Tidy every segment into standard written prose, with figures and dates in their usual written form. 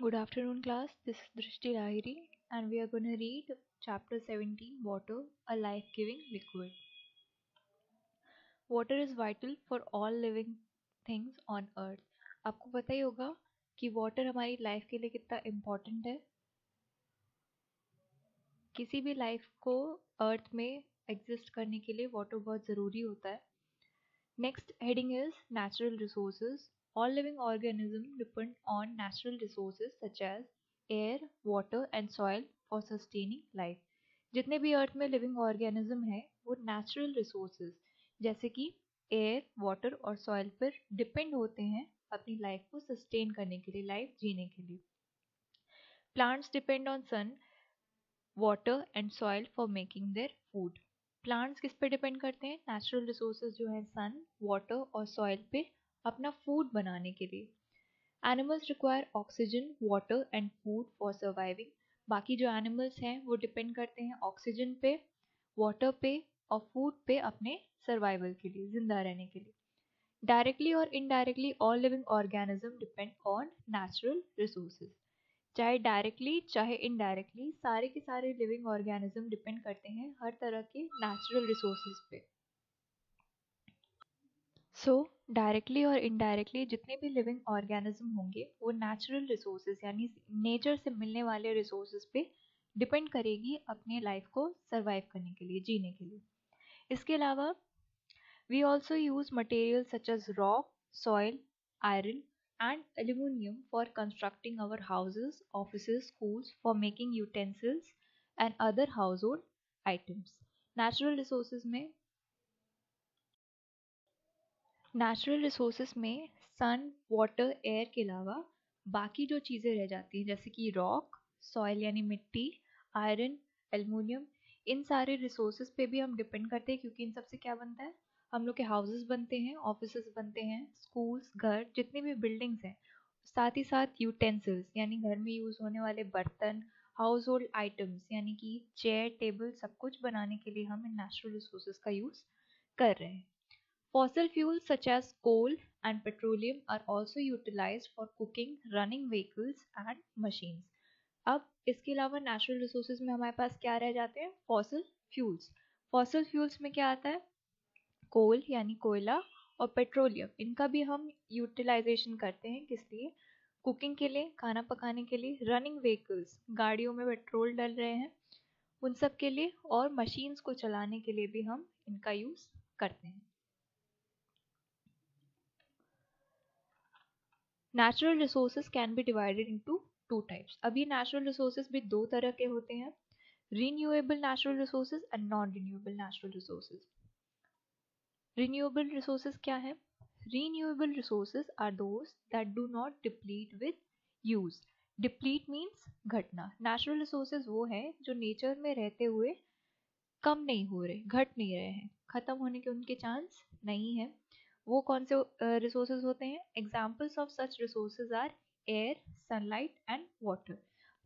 Good afternoon, class. This is Drishti Lahiri, and we are going to read chapter 17 Water, a life giving liquid. Water is vital for all living things on earth. आपको पता ही होगा कि water हमारी life के लिए कितना important है. किसी भी लाइफ को अर्थ में एग्जिस्ट करने के लिए वाटर बहुत ज़रूरी होता है. Next heading is natural resources. All living organisms depend on natural resources such as air, water and soil for sustaining life. जितने भी अर्थ में लिविंग ऑर्गेनिज्म है वो नेचुरल रिसोर्सेज जैसे कि एयर, वाटर और सॉइल पर डिपेंड होते हैं अपनी लाइफ को सस्टेन करने के लिए, लाइफ जीने के लिए. Plants depend on sun, water and soil for making their food. Plants किस पे डिपेंड करते हैं? नेचुरल रिसोर्सेज जो है सन, वाटर और सॉइल पे अपना फूड बनाने के लिए. Animals require oxygen, water and food for surviving. बाकी जो एनिमल्स हैं वो डिपेंड करते हैं ऑक्सीजन पे, वाटर पे और फूड पे अपने सर्वाइवल के लिए, जिंदा रहने के लिए. डायरेक्टली और indirectly all living organism depend on natural resources. चाहे डायरेक्टली चाहे इनडायरेक्टली सारे के सारे लिविंग ऑर्गेनिज्म डिपेंड करते हैं हर तरह के नेचुरल रिसोर्सेज पे. सो डायरेक्टली और इनडायरेक्टली जितने भी लिविंग ऑर्गेनिज्म होंगे वो नेचुरल रिसोर्सेज यानी नेचर से मिलने वाले रिसोर्सेज पे डिपेंड करेगी अपने लाइफ को सर्वाइव करने के लिए, जीने के लिए. इसके अलावा we also use material such as rock, soil, iron and aluminum for constructing our houses, offices, schools, for making utensils and other household items. Natural resources में सन, वाटर, एयर के अलावा बाकी जो चीज़ें रह जाती हैं जैसे कि रॉक, सॉइल यानी मिट्टी, आयरन, एल्युमिनियम, इन सारे रिसोर्सेज पे भी हम डिपेंड करते हैं क्योंकि इन सबसे क्या बनता है? हम लोग के हाउसेस बनते हैं, ऑफिसेस बनते हैं, स्कूल्स, घर, जितनी भी बिल्डिंग्स हैं. साथ ही साथ यूटेंसिल्स यानी घर में यूज़ होने वाले बर्तन, हाउस होल्ड आइटम्स यानी कि चेयर, टेबल, सब कुछ बनाने के लिए हम इन नेचुरल रिसोर्सेज का यूज़ कर रहे हैं. Fossil fuels such as coal and petroleum are also utilized for cooking, running vehicles and machines. अब इसके अलावा नेचुरल रिसोर्सेज में हमारे पास क्या रह जाते हैं? Fossil fuels. फॉसिल फ्यूल्स में क्या आता है? कोल यानी कोयला और पेट्रोलियम. इनका भी हम यूटिलाइजेशन करते हैं. किस लिए? कुकिंग के लिए, खाना पकाने के लिए, रनिंग व्हीकल्स, गाड़ियों में पेट्रोल डल रहे हैं उन सब के लिए, और मशीन्स को चलाने के लिए भी हम इनका यूज करते हैं. Natural resources can be divided into two types. अब ये नेचुरल रिसोर्सेज भी दो तरह के होते हैं, renewable natural resources and non renewable natural resources. Renewable resources क्या है? Renewable resources are those that do not deplete with use. Deplete means घटना. नेचुरल रिसोर्सेज वो है जो नेचर में रहते हुए कम नहीं हो रहे, घट नहीं रहे हैं, खत्म होने के उनके चांस नहीं है. वो कौन से रिसोर्सेज होते हैं? Examples of such resources are air, sunlight and water.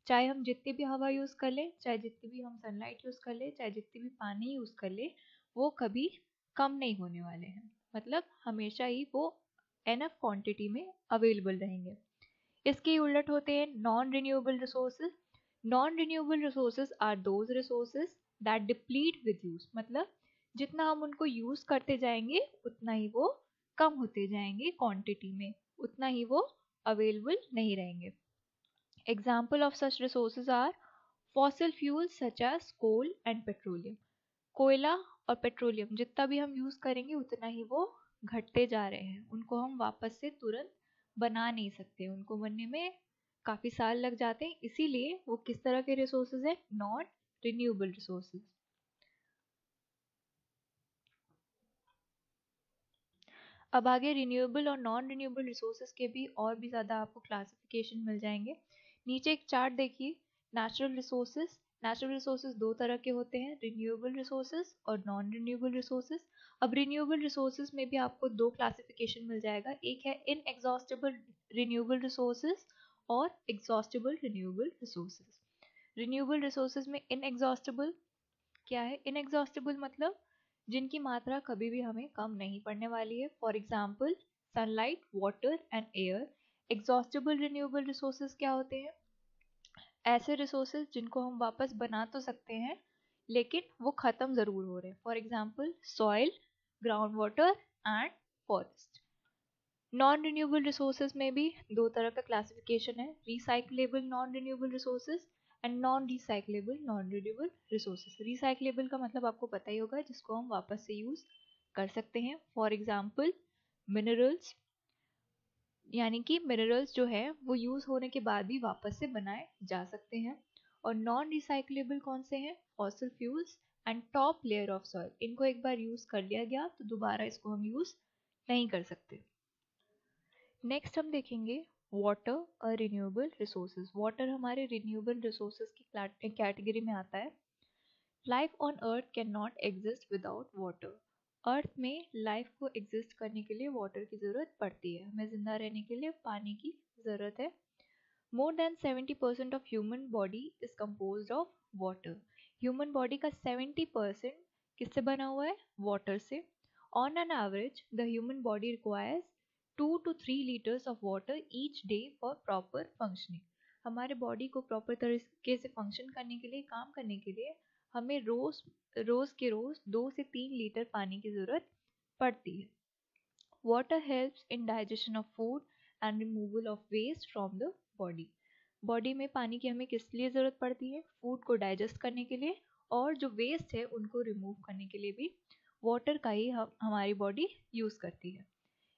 चाहे हम जितनी भी हवा यूज कर ले, चाहे जितनी भी हम सनलाइट यूज कर ले, चाहे जितनी भी पानी यूज कर ले, वो कभी कम नहीं होने वाले हैं. मतलब हमेशा ही वो एनफ क्वांटिटी में अवेलेबल रहेंगे. इसके उलट होते हैं non renewable resources. Non renewable resources are those resources that deplete with use. मतलब जितना हम उनको यूज करते जाएंगे उतना ही वो कम होते जाएंगे क्वांटिटी में, उतना ही वो अवेलेबल नहीं रहेंगे. Example of such resources are fossil fuels such as coal and petroleum. कोयला और पेट्रोलियम जितना भी हम यूज करेंगे उतना ही वो घटते जा रहे हैं, उनको हम वापस से तुरंत बना नहीं सकते, उनको बनने में काफी साल लग जाते हैं. इसीलिए वो किस तरह के रिसोर्सेज है? Non renewable resources. अब आगे रिन्यूएबल और नॉन रिन्यूएबल रिसोर्सेज के भी और भी ज़्यादा आपको क्लासिफिकेशन मिल जाएंगे. नीचे एक चार्ट देखिए. Natural resources. नेचुरल रिसोर्सेज दो तरह के होते हैं, रिन्यूएबल रिसोर्सेज और नॉन रिन्यूएबल रिसोर्सेज. अब रिन्यूएबल रिसोर्सेज में भी आपको दो क्लासिफिकेशन मिल जाएगा. एक है इनएग्जॉस्टिबल रिन्यूएबल रिसोर्सेज और exhaustible renewable resources. Renewable resources में इनएग्जॉस्टिबल क्या है? इनएग्जॉस्टिबल मतलब जिनकी मात्रा कभी भी हमें कम नहीं पड़ने वाली है. For example sunlight, water and air. Exhaustible renewable resources क्या होते हैं? ऐसे रिसोर्सेज जिनको हम वापस बना तो सकते हैं लेकिन वो खत्म जरूर हो रहे हैं. For example soil, ground water and forest. Non renewable resources में भी दो तरह का क्लासिफिकेशन है, recyclable non renewable resources and non recyclable non renewable resources. Recyclable का मतलब आपको पता ही होगा, जिसको हम वापस से यूज कर सकते हैं. फॉर एग्जाम्पल मिनरल्स, यानी कि मिनरल्स जो है वो यूज होने के बाद भी वापस से बनाए जा सकते हैं. और नॉन रिसाइक्लेबल कौन से हैं? Fossil fuels and top layer of soil. इनको एक बार यूज कर लिया गया तो दोबारा इसको हम यूज नहीं कर सकते. नेक्स्ट हम देखेंगे वाटर और रिन्यूएबल रिसोर्सेज. वाटर हमारे रिन्यूएबल रिसोर्सेज की कैटेगरी में आता है. Life on earth can not exist without water. Earth में लाइफ को एग्जिस्ट करने के लिए वाटर की ज़रूरत पड़ती है. हमें ज़िंदा रहने के लिए पानी की ज़रूरत है. More than 70% of human body is compose of water. Human body का 70% किससे बना हुआ है? वाटर से. On an average the human body requires 2 to 3 liters of water each day for proper functioning. हमारे बॉडी को प्रॉपर तरीके से फंक्शन करने के लिए, काम करने के लिए हमें रोज के रोज 2 से 3 लीटर पानी की जरूरत पड़ती है. Water helps in digestion of food and removal of waste from the body. Body में पानी की हमें किस लिए ज़रूरत पड़ती है? फूड को डाइजेस्ट करने के लिए, और जो वेस्ट है उनको रिमूव करने के लिए भी वाटर का ही हमारी बॉडी यूज़ करती है.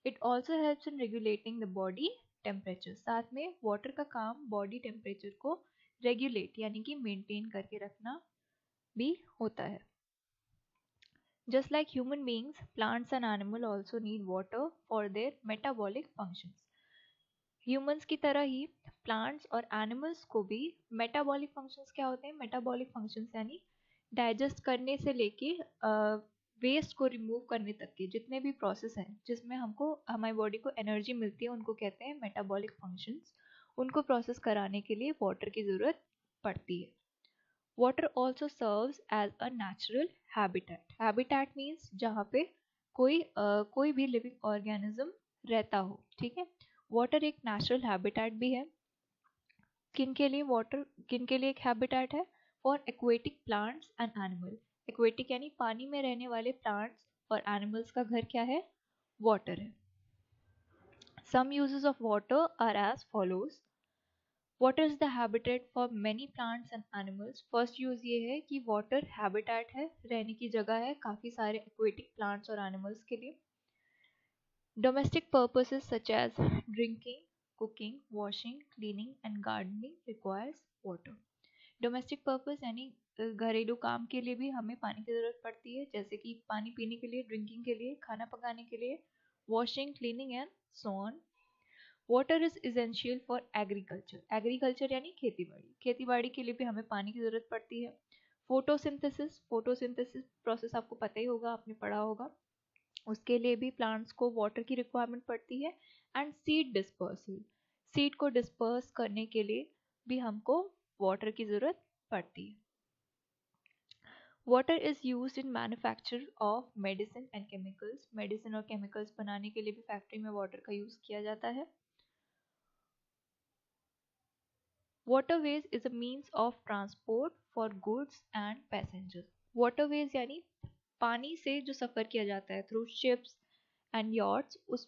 It also helps in regulating the body temperature. साथ में वाटर का काम बॉडी टेम्परेचर को रेगुलेट यानी कि मेंटेन करके रखना भी होता है. Just like human beings, plants and animals also need water for their metabolic functions. Humans की तरह ही plants और animals को भी metabolic functions क्या होते हैं? Metabolic functions यानी डाइजेस्ट करने से लेके वेस्ट को रिमूव करने तक के जितने भी प्रोसेस हैं जिसमें हमको हमारी बॉडी को एनर्जी मिलती है उनको कहते हैं मेटाबॉलिक फंक्शंस. उनको प्रोसेस कराने के लिए वाटर की ज़रूरत पड़ती है. Water also serves as a natural habitat. Habitat means जहाँ पे कोई भी लिविंग ऑर्गेनिज्म रहता हो. ठीक है. वाटर एक नेचुरल हैबिटेट भी है. किन के लिए वाटर, किन के लिए एक हैबिटेट है? For aquatic plants and animal. Aquatic यानी पानी में रहने वाले प्लांट्स और एनिमल्स का घर क्या है? वाटर है. Some uses of water are as follows. Water is the habitat for many plants and animals. First use ये है कि वाटर हैबिटेट है, रहने की जगह है काफ़ी सारे एक्वेटिक प्लांट्स और एनिमल्स के लिए. Domestic purposes such as drinking, cooking, washing, cleaning and gardening requires water. Domestic purpose यानी घरेलू काम के लिए भी हमें पानी की ज़रूरत पड़ती है, जैसे कि पानी पीने के लिए, ड्रिंकिंग के लिए, खाना पकाने के लिए, washing, cleaning and so on. Water is essential for agriculture. Agriculture यानी खेती बाड़ी. खेती बाड़ी के लिए भी हमें पानी की ज़रूरत पड़ती है. फोटोसिंथेसिस. फोटोसिंथेसिस प्रोसेस आपको पता ही होगा, आपने पढ़ा होगा. उसके लिए भी प्लांट्स को वाटर की रिक्वायरमेंट पड़ती है. And seed dispersal. सीड को डिस्पर्स करने के लिए भी हमको वाटर की ज़रूरत पड़ती है. Water is use in manufacture of medicine and chemicals. Medicine और केमिकल्स बनाने के लिए भी फैक्ट्री में वाटर का यूज़ किया जाता है. Waterways is a means of transport for goods and passengers. Waterways यानी पानी से जो सफ़र किया जाता है थ्रू शिप्स एंड यॉट्स, उस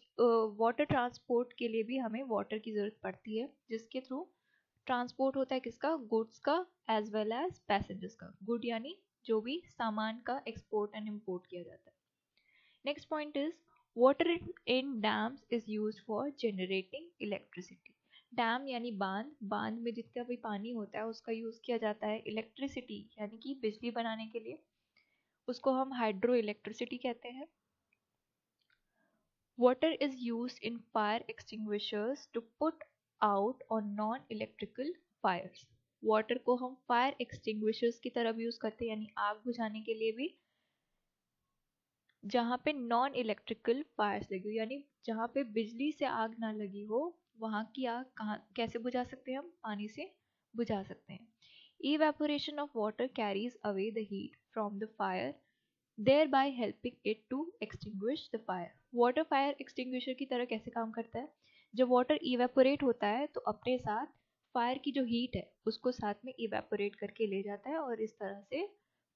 वाटर ट्रांसपोर्ट के लिए भी हमें वाटर की ज़रूरत पड़ती है, जिसके थ्रू ट्रांसपोर्ट होता है किसका? गुड्स का एज वेल एज पैसेंजर्स का. गुड यानी जो भी सामान का एक्सपोर्ट एंड इम्पोर्ट किया जाता है. Next point is water in dams is use for generating electricity. Dam यानी बांध. बांध में जितना भी पानी होता है उसका यूज़ किया जाता है इलेक्ट्रिसिटी यानी कि बिजली बनाने के लिए. उसको हम हाइड्रो इलेक्ट्रिसिटी कहते हैं. Water is use in fire extinguishers to put out on non electrical fires. Water को हम फायर एक्सटिंग्विशर्स की तरफ यूज़ करते हैं यानी आग बुझाने के लिए भी, जहाँ पे नॉन इलेक्ट्रिकल फायर्स लगी हो यानी जहाँ पे बिजली से आग ना लगी हो, वहाँ की आग कहाँ कैसे बुझा सकते हैं? हम पानी से बुझा सकते हैं. Evaporation of water carries away the heat from the fire, thereby helping it to extinguish the fire. Water fire extinguisher की तरह कैसे काम करता है? जब वाटर इवेपोरेट होता है तो अपने साथ फायर की जो हीट है उसको साथ में इवेपोरेट करके ले जाता है और इस तरह से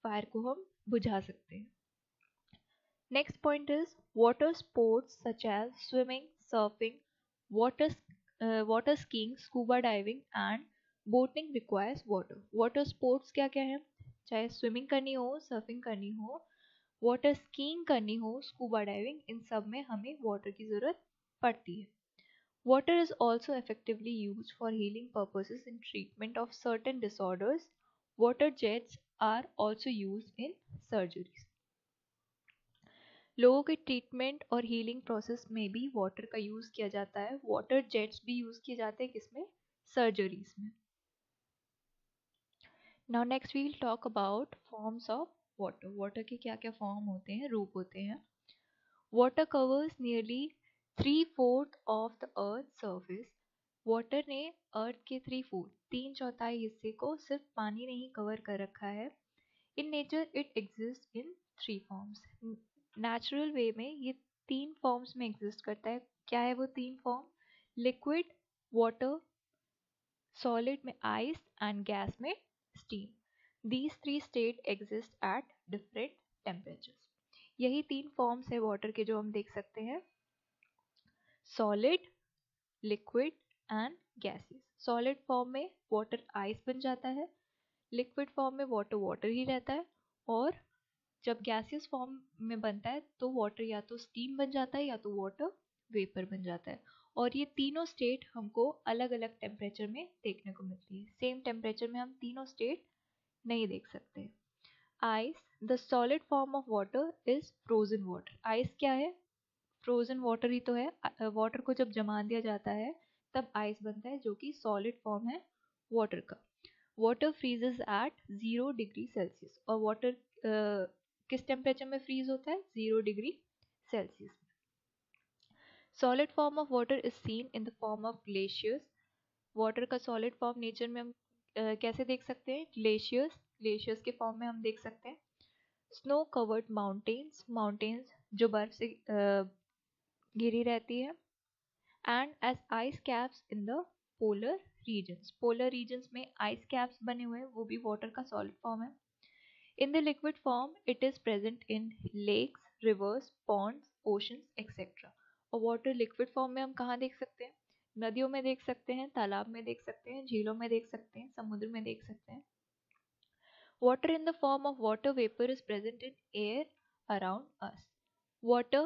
फायर को हम बुझा सकते हैं. Next point is water sports such as swimming, surfing, water water skiing, scuba diving and boating requires water. Water sports क्या क्या है? चाहे स्विमिंग करनी हो, सर्फिंग करनी हो, वाटर स्कीइंग करनी हो, स्कूबा डाइविंग, इन सब में हमें वाटर की ज़रूरत पड़ती है. Water is also effectively used for healing purposes in treatment of certain disorders. Water jets are also used in surgeries. लोगों के ट्रीटमेंट और हीलिंग प्रोसेस में भी वाटर का यूज़ किया जाता है. वाटर जेट्स भी यूज़ किए जाते हैं किसमें? सर्जरीज में. Now next we will talk about forms of water. Water के क्या क्या फॉर्म होते हैं, रूप होते हैं. Water covers nearly 3/4 of the earth surface. Water ने अर्थ के 3/4 3/4 हिस्से को सिर्फ पानी ने ही कवर कर रखा है. In nature it exist in 3 forms. Natural way में ये 3 फॉर्म्स में एग्जिस्ट करता है. क्या है वो 3 फॉर्म? लिक्विड, वाटर, सॉलिड में आइस एंड गैस में steam. These 3 state exist at different temperatures. यही 3 फॉर्म्स है वाटर के जो हम देख सकते हैं. Solid, liquid and gases. Solid form में वाटर आइस बन जाता है, लिक्विड फॉर्म में वाटर वाटर ही रहता है, और जब गैसियस फॉर्म में बनता है तो वाटर या तो स्टीम बन जाता है या तो वाटर वेपर बन जाता है. और ये तीनों स्टेट हमको अलग अलग टेम्परेचर में देखने को मिलती है. सेम टेम्परेचर में हम तीनों स्टेट नहीं देख सकते. Ice, the solid form of water is frozen water. Ice क्या है? फ्रोजन वाटर ही तो है. वाटर को जब जमा दिया जाता है तब आइस बनता है जो कि सॉलिड फॉर्म है वाटर का. Water freezes at 0 degree celsius. और वाटर किस टेम्परेचर में फ्रीज होता है? 0 degree celsius. Solid form of water is seen in the form of glaciers. Water का सॉलिड फॉर्म नेचर में हम कैसे देख सकते हैं? ग्लेशियर्स. ग्लेशियर्स के फॉर्म में हम देख सकते हैं. Snow covered mountains. माउंटेन्स जो बर्फ से घिरी रहती है. And as ice caps in the polar regions. Polar regions में आइस कैप्स बने हुए हैं, वो भी वाटर का सॉलिड फॉर्म है. In the liquid form, it is present in lakes, rivers, ponds, oceans, etc. और वाटर लिक्विड फॉर्म में हम कहाँ देख सकते हैं? नदियों में देख सकते हैं, तालाब में देख सकते हैं, झीलों में देख सकते हैं, समुद्र में देख सकते हैं. Water in the form of water vapor is present in air around us. Water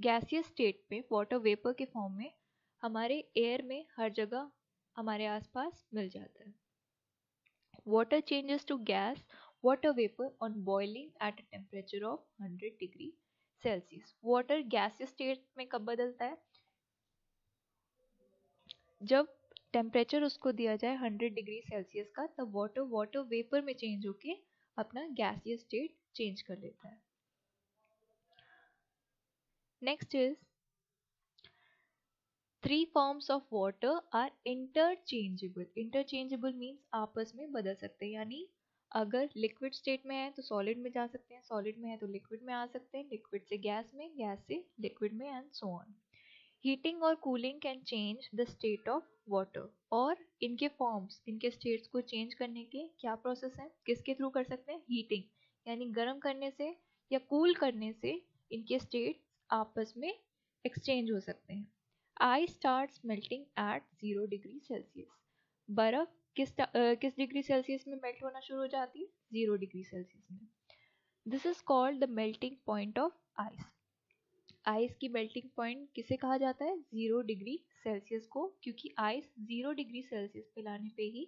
gaseous state में, वाटर वेपर के फॉर्म में हमारे एयर में हर जगह हमारे आसपास मिल जाता है. Water changes to gas, water vapor on boiling at a temperature of 100 degree Celsius. Water gaseous state में कब बदलता है? जब टेम्परेचर उसको दिया जाए 100 डिग्री सेल्सियस का, तब वाटर वाटर वेपर में चेंज होके अपना गैसियस स्टेट चेंज कर लेता है. Next is 3 forms of water are interchangeable. Interchangeable means आपस में बदल सकते हैं. यानी अगर लिक्विड स्टेट में है तो सॉलिड में जा सकते हैं, सॉलिड में है तो लिक्विड में आ सकते हैं, लिक्विड से गैस में, गैस से लिक्विड में, एंड सो ऑन. हीटिंग और cooling can change the state of water. और इनके फॉर्म्स, इनके स्टेट्स को चेंज करने के क्या प्रोसेस है? किसके थ्रू कर सकते हैं? हीटिंग, यानी गर्म करने से या कूल करने से इनके स्टेट्स आपस में एक्सचेंज हो सकते हैं. Ice starts melting at 0 degree Celsius. बर्फ किस डिग्री सेल्सियस में मेल्ट होना शुरू हो जाती है? 0 डिग्री सेल्सियस में. This is called the melting point of ice. Ice की मेल्टिंग पॉइंट किसे कहा जाता है? 0 डिग्री सेल्सियस को, क्योंकि आइस 0 डिग्री सेल्सियस पे लाने पे ही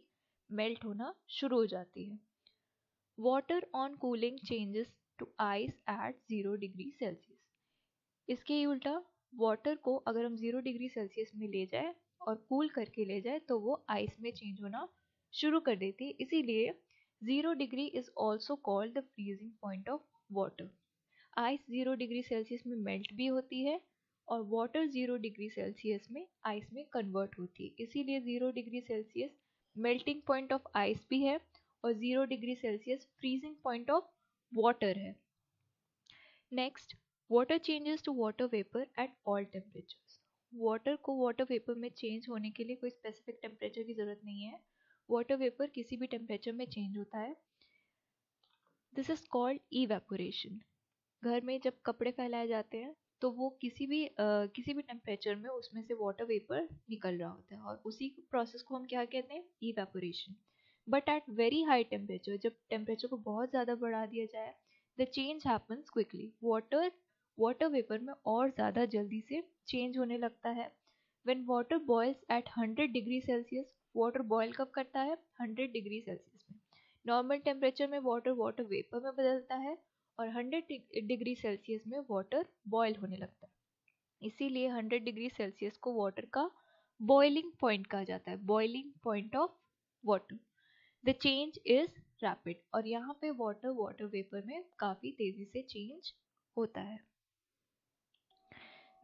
मेल्ट होना शुरू हो जाती है. Water on cooling changes to ice at 0 degree celsius. इसके ही उल्टा, वाटर को अगर हम 0 डिग्री सेल्सियस में ले जाए और कूल करके ले जाए तो वो आइस में चेंज होना शुरू कर देती है. इसीलिए 0 degree is also called the freezing point of water. Ice 0 degree Celsius में मेल्ट भी होती है और वाटर 0 डिग्री सेल्सियस में आइस में कन्वर्ट होती है. इसीलिए 0 degree Celsius melting point of ice भी है और 0 degree Celsius freezing point of water है. Next, water changes to water vapor at all temperatures. Water को वाटर वेपर में चेंज होने के लिए कोई स्पेसिफिक टेम्परेचर की ज़रूरत नहीं है. वाटर वेपर किसी भी टेम्परेचर में चेंज होता है. This is called evaporation. घर में जब कपड़े फैलाए जाते हैं तो वो किसी भी टेम्परेचर में उसमें से वाटर वेपर निकल रहा होता है और उसी प्रोसेस को हम क्या कहते हैं, evaporation. But at very high temperature, जब टेम्परेचर को बहुत ज़्यादा बढ़ा दिया जाए, the change happens quickly. Water vapour में और ज़्यादा जल्दी से चेंज होने लगता है. When water boils at 100 degree celsius, water boil कब करता है, 100 डिग्री सेल्सियस में. नॉर्मल टेम्परेचर में वाटर वेपर में बदलता है और 100 डिग्री सेल्सियस में वाटर बॉयल होने लगता है. इसीलिए 100 डिग्री सेल्सियस को वाटर का बॉइलिंग पॉइंट कहा जाता है, boiling point of water. The change is rapid. और यहाँ पे वाटर वेपर में काफ़ी तेज़ी से चेंज होता है.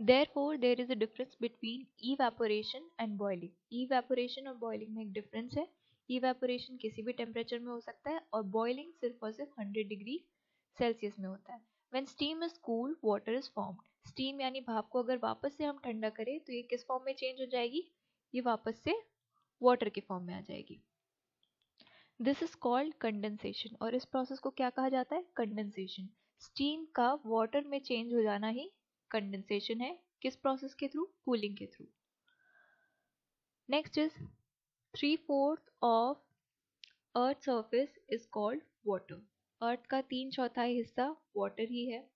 Therefore, there is a difference between evaporation and boiling. Evaporation और boiling में एक difference है. Evaporation किसी भी temperature में हो सकता है और boiling सिर्फ और सिर्फ 100 डिग्री सेल्सियस में होता है. When steam is cooled, water is formed. Steam यानी भाप को अगर वापस से हम ठंडा करें तो ये किस फॉर्म में चेंज हो जाएगी, ये वापस से वाटर के फॉर्म में आ जाएगी. This is called condensation. और इस प्रोसेस को क्या कहा जाता है, कंडेंसेशन. स्टीम का वाटर में चेंज हो जाना ही कंडेंसेशन है. किस प्रोसेस के थ्रू, कूलिंग के through. Next is 3/4 of earth surface is called water. Earth का 3/4 हिस्सा वाटर ही है.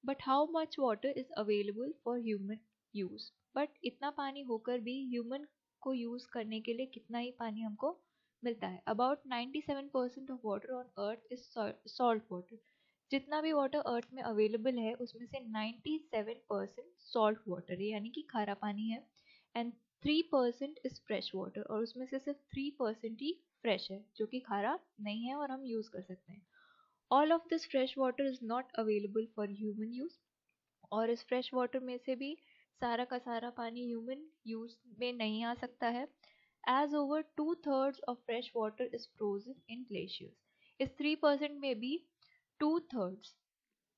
But how much water is available for human use. But इतना पानी होकर भी ह्यूमन को यूज करने के लिए कितना ही पानी हमको मिलता है. About 97% of water on earth is salt water. जितना भी वाटर अर्थ में अवेलेबल है उसमें से 97% सॉल्ट वाटर है, यानी कि खारा पानी है. And 3% is fresh water. और उसमें से सिर्फ 3% ही फ्रेश है, जो कि खारा नहीं है और हम यूज कर सकते हैं. All of this fresh water is not available for human use. और इस फ्रेश वाटर में से भी सारा का सारा पानी ह्यूमन यूज में नहीं आ सकता है. As over 2/3 of fresh water is frozen in glaciers. इस 3% में भी 2/3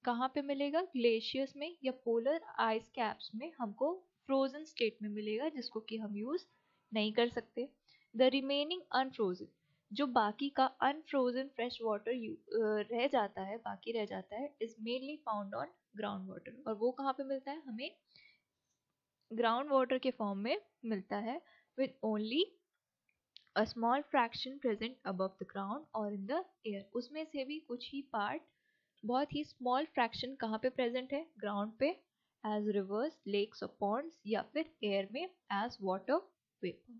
कहाँ पे मिलेगा, ग्लेशियर्स में या पोलर आइस कैप्स में हमको फ्रोजन स्टेट में मिलेगा, जिसको कि हम यूज नहीं कर सकते. द रिमेनिंग अनफ्रोजन, जो बाकी का अनफ्रोजन फ्रेश वाटर रह जाता है, बाकी रह जाता है, is mainly found on ground water. और वो कहाँ पे मिलता है, हमें ग्राउंड वाटर के फॉर्म में मिलता है, with only a small fraction present above the ground or in the air. उसमें से भी कुछ ही पार्ट, बहुत ही स्मॉल फ्रैक्शन कहाँ पे प्रेजेंट है, ग्राउंड पे, एज रिवर्स, लेक्स और पॉन्ड्स, या फिर एयर में एज वाटर वेपर.